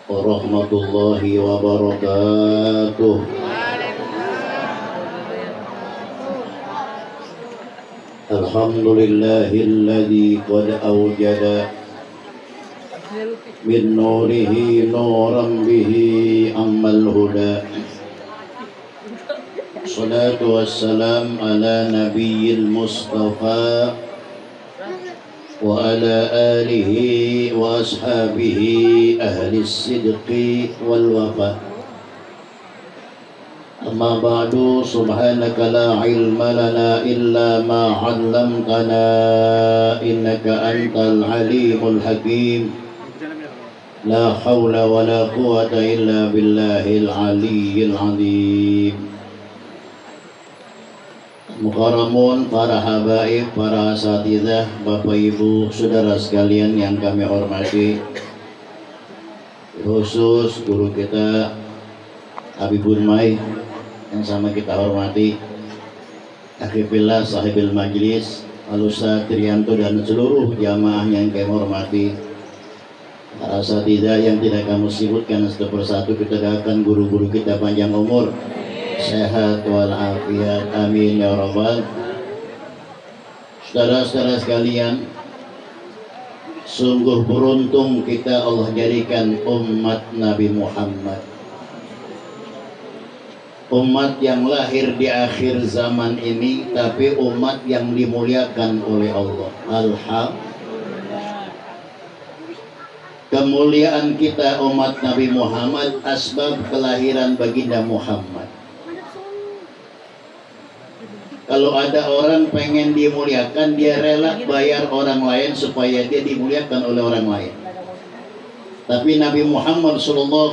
warahmatullahi wabarakatuh. Alhamdulillahilladzi qad awjada min nurihi nuran bihi ammal huda. Salatu wassalam ala nabiyil mustafa wa ala alihi wa ashabihi ahli sidqi wal wafa. Amma ba'du, subhanaka la ilma lana illa ma 'allamtana innaka antal alimul hakim. La haula wa la quwata illa billahil aliyyil azim. Mukarramun, para habaib, para asatidzah, Bapak Ibu, saudara sekalian yang kami hormati, khusus guru kita Habibur Mai yang sama kita hormati, Akhifillah sahibil majlis, Al-Ustaz Trianto dan seluruh jamaah yang kami hormati, para asatidzah yang tidak kami sebutkan satu persatu, kita doakan guru-guru kita panjang umur, sehat walafiat, amin ya rabbal. Saudara-saudara sekalian, sungguh beruntung kita Allah jadikan umat Nabi Muhammad, umat yang lahir di akhir zaman ini, tapi umat yang dimuliakan oleh Allah. Alhamdulillah. Kemuliaan kita umat Nabi Muhammad asbab kelahiran baginda Muhammad. Kalau ada orang pengen dimuliakan, dia rela bayar orang lain supaya dia dimuliakan oleh orang lain. Tapi Nabi Muhammad SAW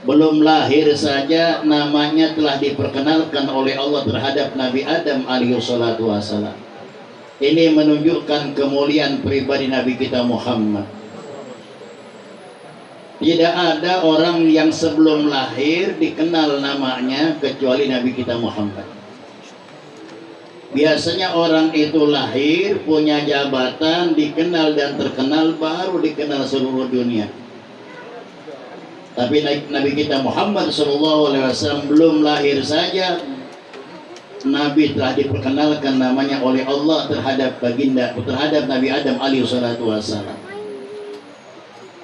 belum lahir saja namanya telah diperkenalkan oleh Allah terhadap Nabi Adam alaihissalatu wassalam. Ini menunjukkan kemuliaan pribadi Nabi kita Muhammad. Tidak ada orang yang sebelum lahir dikenal namanya kecuali Nabi kita Muhammad. Biasanya orang itu lahir, punya jabatan, dikenal dan terkenal, baru dikenal seluruh dunia. Tapi Nabi kita Muhammad SAW belum lahir saja, Nabi telah diperkenalkan namanya oleh Allah terhadap baginda, terhadap Nabi Adam alaihissalatu wassalam.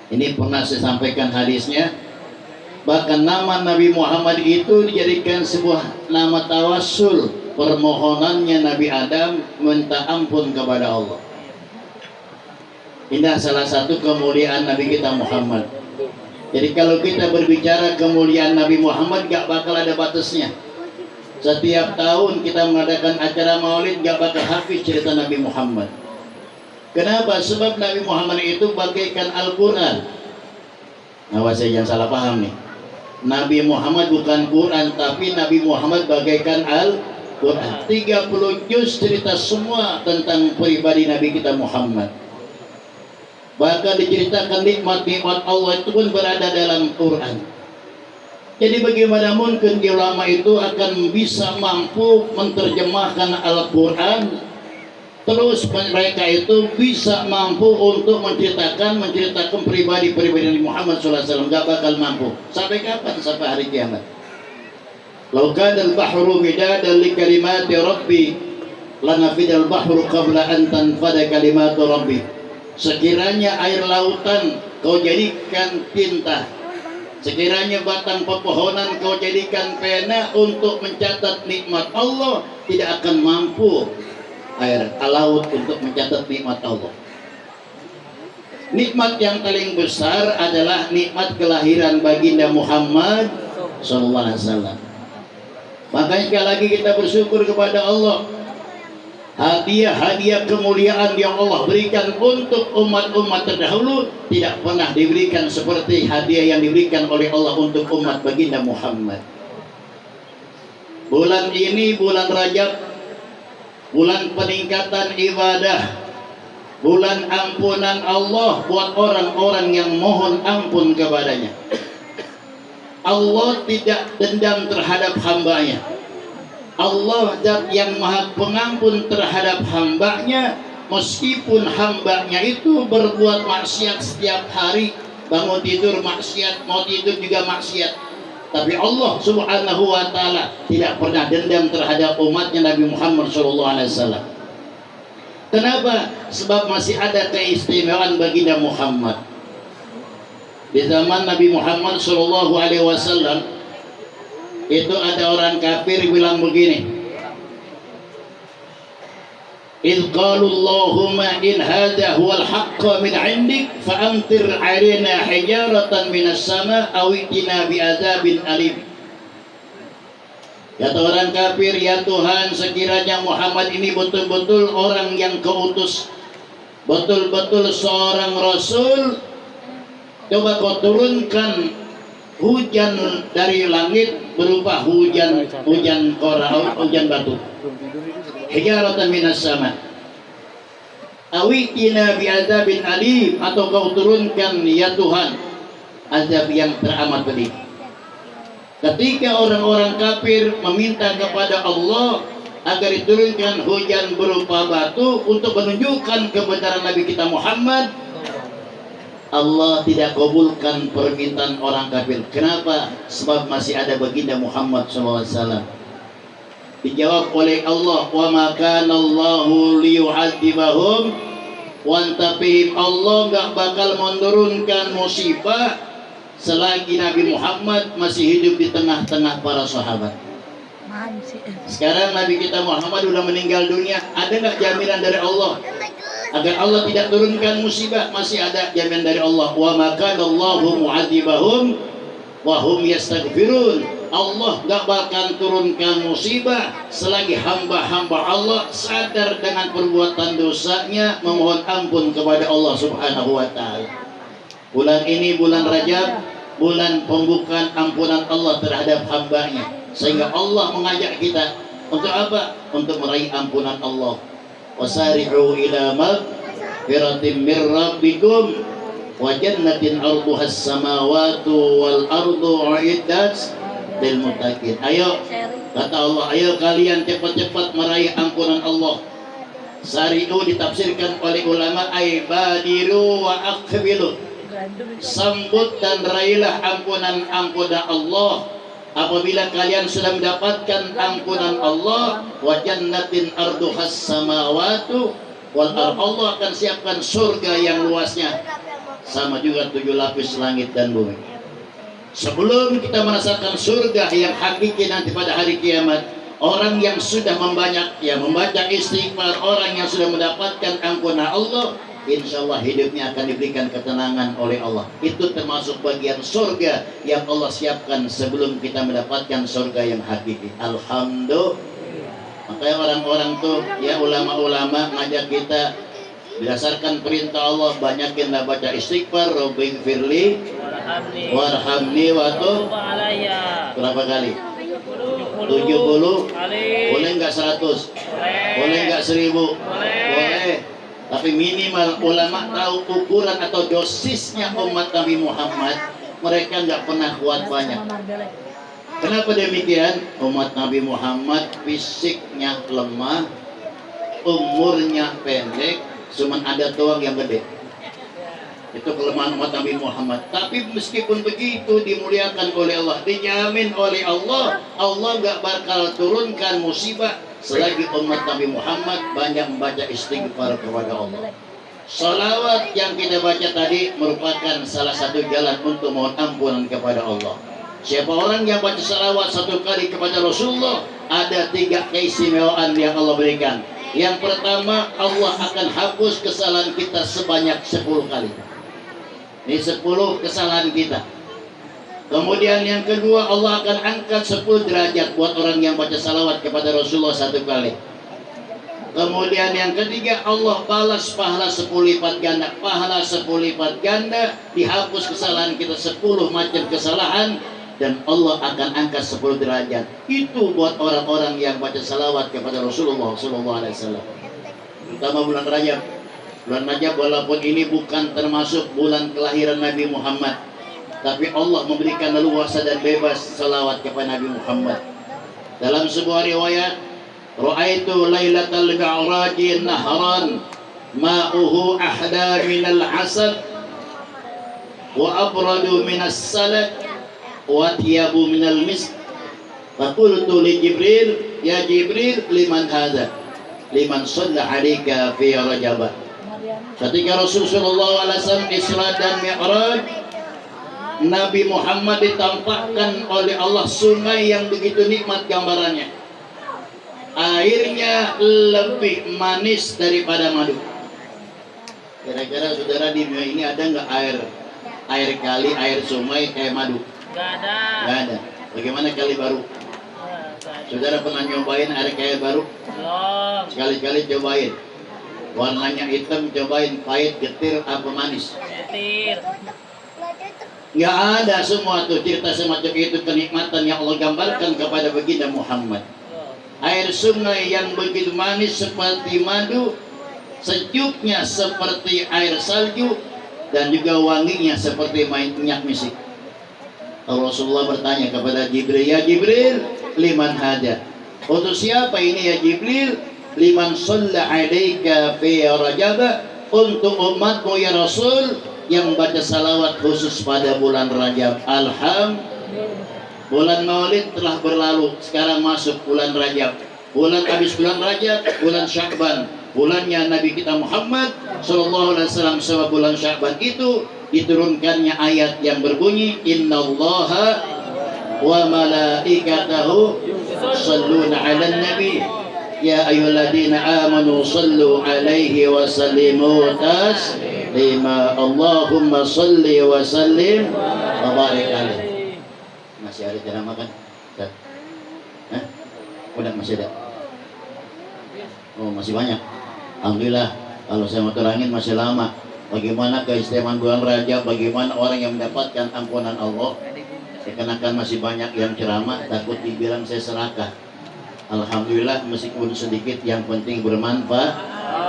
Ini pernah saya sampaikan hadisnya. Bahkan nama Nabi Muhammad itu dijadikan sebuah nama tawassul, permohonannya Nabi Adam minta ampun kepada Allah. Ini salah satu kemuliaan Nabi kita Muhammad. Jadi kalau kita berbicara kemuliaan Nabi Muhammad, gak bakal ada batasnya. Setiap tahun kita mengadakan acara maulid, gak bakal habis cerita Nabi Muhammad. Kenapa? Sebab Nabi Muhammad itu bagaikan Al-Quran. Awas saya jangan salah paham nih. Nabi Muhammad bukan Quran, tapi Nabi Muhammad bagaikan Al-Quran. 30 juz cerita semua tentang pribadi Nabi kita Muhammad. Bahkan diceritakan nikmat-nikmat Allah itu pun berada dalam Quran. Jadi bagaimana mungkin ulama itu akan bisa mampu menerjemahkan Al-Quran, terus mereka itu bisa mampu untuk menceritakan pribadi-pribadi Nabi Muhammad SAW. Gak bakal mampu. Sampai kapan? Sampai hari kiamat. Lau kana al-bahru midadan li kalimati rabbi lanafidal bahru qabla an tanfada kalimatu rabbi. Sekiranya air lautan kau jadikan tinta, sekiranya batang pepohonan kau jadikan pena untuk mencatat nikmat Allah, tidak akan mampu air laut untuk mencatat nikmat Allah. Nikmat yang paling besar adalah nikmat kelahiran baginda Muhammad SAW. Makanya sekali lagi kita bersyukur kepada Allah. Hadiah-hadiah kemuliaan yang Allah berikan untuk umat-umat terdahulu tidak pernah diberikan seperti hadiah yang diberikan oleh Allah untuk umat baginda Muhammad. Bulan ini bulan Rajab, bulan peningkatan ibadah, bulan ampunan Allah buat orang-orang yang mohon ampun kepadanya. Allah tidak dendam terhadap hambanya. Allah zat yang maha pengampun terhadap hambanya, meskipun hambanya itu berbuat maksiat setiap hari, bangun tidur maksiat, mau tidur juga maksiat, tapi Allah Subhanahu wa taala tidak pernah dendam terhadap umatnya Nabi Muhammad SAW. Kenapa? Sebab masih ada keistimewaan baginda Muhammad. Di zaman Nabi Muhammad SAW itu ada orang kafir bilang begini, "Idh qalu Allahumma in hadha huwal haqqa min 'indik fa amtir 'alaina hijaratan minas sama' aw itina bi'adzabin alim." Kata orang kafir, "Ya Tuhan, sekiranya Muhammad ini betul-betul orang yang keutus, betul-betul seorang rasul, coba kau turunkan hujan dari langit berupa hujan qora, hujan batu, hijaratan minas sama, awitina bi'adzabin alim, atau kau turunkan ya Tuhan azab yang teramat pedih." Ketika orang-orang kafir meminta kepada Allah agar diturunkan hujan berupa batu untuk menunjukkan kebenaran Nabi kita Muhammad, Allah tidak kabulkan permintaan orang kafir. Kenapa? Sebab masih ada baginda Muhammad SAW. Dijawab oleh Allah, "Wa ma kana Allahu liyu'adzibahum wa anta fihim." Allah enggak bakal menurunkan musibah selagi Nabi Muhammad masih hidup di tengah-tengah para sahabat. Sekarang Nabi kita Muhammad sudah meninggal dunia, ada nggak jaminan dari Allah agar Allah tidak turunkan musibah? Masih ada jaminan dari Allah. Wa maka Allahu mu'adzibahum wa hum yastaghfirun. Allah nggak bakal turunkan musibah selagi hamba-hamba Allah sadar dengan perbuatan dosanya, memohon ampun kepada Allah Subhanahu wa taala. Bulan ini bulan Rajab, bulan pembukaan ampunan Allah terhadap hambanya, sehingga Allah mengajak kita untuk apa? Untuk meraih ampunan Allah. Wasari'u ila maghfiratin mir rabbikum wa jannatin arduhas samawati wal ardu uiddat lil muttaqin. Ayo, kata Allah, ayo kalian cepat-cepat meraih ampunan Allah. Sari'u ditafsirkan oleh ulama ay badiru wa aqbilu, sambut dan raihlah ampunan Allah. Apabila kalian sudah mendapatkan ampunan Allah, wa jannatin arduhas samawati wal ard, Allah akan siapkan surga yang luasnya sama juga 7 lapis langit dan bumi. Sebelum kita merasakan surga yang hakiki nanti pada hari kiamat, orang yang sudah membaca istighfar, orang yang sudah mendapatkan ampunan Allah, insya Allah hidupnya akan diberikan ketenangan oleh Allah. Itu termasuk bagian surga yang Allah siapkan sebelum kita mendapatkan surga yang hakiki. Alhamdulillah. Makanya orang-orang tuh, ya ulama-ulama ngajak kita berdasarkan perintah Allah, banyakin baca istighfar, Rabbighfirli warhamni wa tub alayya. Berapa kali? 70. Boleh enggak 100? Boleh enggak 1000? Boleh. Tapi minimal ulama tahu ukuran atau dosisnya umat Nabi Muhammad. Mereka nggak pernah kuat banyak. Kenapa demikian? Umat Nabi Muhammad fisiknya lemah, umurnya pendek, cuman ada doang yang gede. Itu kelemahan umat Nabi Muhammad. Tapi meskipun begitu dimuliakan oleh Allah, dijamin oleh Allah, Allah nggak bakal turunkan musibah selagi umat Nabi Muhammad banyak membaca istighfar kepada Allah. Salawat yang kita baca tadi merupakan salah satu jalan untuk mohon ampunan kepada Allah. Siapa orang yang baca salawat 1 kali kepada Rasulullah, ada 3 keistimewaan yang Allah berikan. Yang pertama, Allah akan hapus kesalahan kita sebanyak 10 kali. Ini 10 kesalahan kita. Kemudian yang kedua, Allah akan angkat 10 derajat buat orang yang baca salawat kepada Rasulullah 1 kali. Kemudian yang ketiga, Allah balas pahala 10 lipat ganda. Pahala 10 lipat ganda, dihapus kesalahan kita 10 macam kesalahan, dan Allah akan angkat 10 derajat. Itu buat orang-orang yang baca salawat kepada Rasulullah SAW. Terutama bulan Rajab. Bulan Rajab walaupun ini bukan termasuk bulan kelahiran Nabi Muhammad, tapi Allah memberikan leluasa dan bebas salawat kepada Nabi Muhammad. Dalam sebuah riwayat, ra'aitu lailatal mi'raji nahran ma'uhu ahda minal asad wa abradu minas salad wa thiyabu minal misk. Faqultu li Jibril, ya Jibril, liman hadha? Liman shalla 'alaika fi Rajab. Ketika Rasulullah SAW Isra dan Mi'raj, Nabi Muhammad ditampakkan oleh Allah sungai yang begitu nikmat gambarannya. Airnya lebih manis daripada madu. Kira-kira saudara di dunia ini ada nggak air kali, air sungai kayak madu? Gak ada. Nggak ada. Bagaimana kali baru? Saudara pernah nyobain air kali baru? Belum. Sekali-kali cobain. Warnanya hitam, cobain pahit, getir, apa manis? Getir. Nggak ada semua tuh cerita semacam itu, kenikmatan yang Allah gambarkan kepada baginda Muhammad. Air sungai yang begitu manis seperti madu, sejuknya seperti air salju, dan juga wanginya seperti minyak misik. Rasulullah bertanya kepada Jibril, ya Jibril, liman hada? Untuk siapa ini ya Jibril? Liman shalla 'alaika fi Rajab, untuk umatmu ya Rasul yang baca salawat khusus pada bulan Rajab. Bulan Maulid telah berlalu, sekarang masuk bulan Rajab. Habis bulan Rajab, bulan Sya'ban, bulannya Nabi kita Muhammad sallallahu alaihi wasallam. Sebab bulan Sya'ban itu diturunkannya ayat yang berbunyi, innallaha wa malaikatahu yusholluna 'alan nabi ya ayyuhalladzina amanu shallu 'alaihi wa sallimu taslima. Allahumma shalli wa sallim wa barik alaihi. Masih ada cara makan? Hah? Udah masih ada? Oh masih banyak. Alhamdulillah. Kalau saya mau terangin masih lama. Bagaimana keistimewaan bulan Rajab, bagaimana orang yang mendapatkan ampunan Allah. Dikarenakan masih banyak yang ceramah, takut dibilang saya serakah. Alhamdulillah meskipun sedikit, yang penting bermanfaat.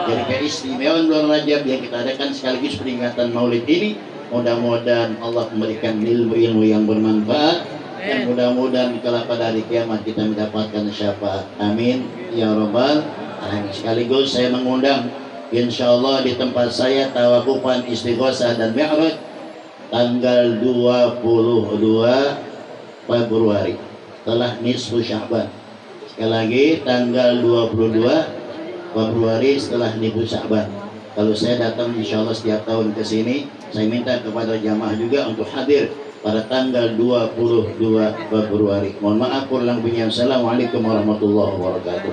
Jadi keistimewaan bulan Rajab yang kita adakan sekaligus peringatan Maulid ini, mudah-mudahan Allah memberikan ilmu-ilmu yang bermanfaat, dan mudah-mudahan kalau pada hari kiamat kita mendapatkan syafaat. Amin ya rabbal alamin. Sekaligus saya mengundang insyaallah di tempat saya tawafufan istighosah dan mi'raj tanggal 22 Februari setelah nisfu Sya'ban. Sekali lagi tanggal 22 Februari setelah nisfu Sya'ban. Kalau saya datang insyaallah setiap tahun ke sini, saya minta kepada jamaah juga untuk hadir pada tanggal 22 Februari. Mohon maaf kurang lebihnya. Assalamualaikum warahmatullahi wabarakatuh.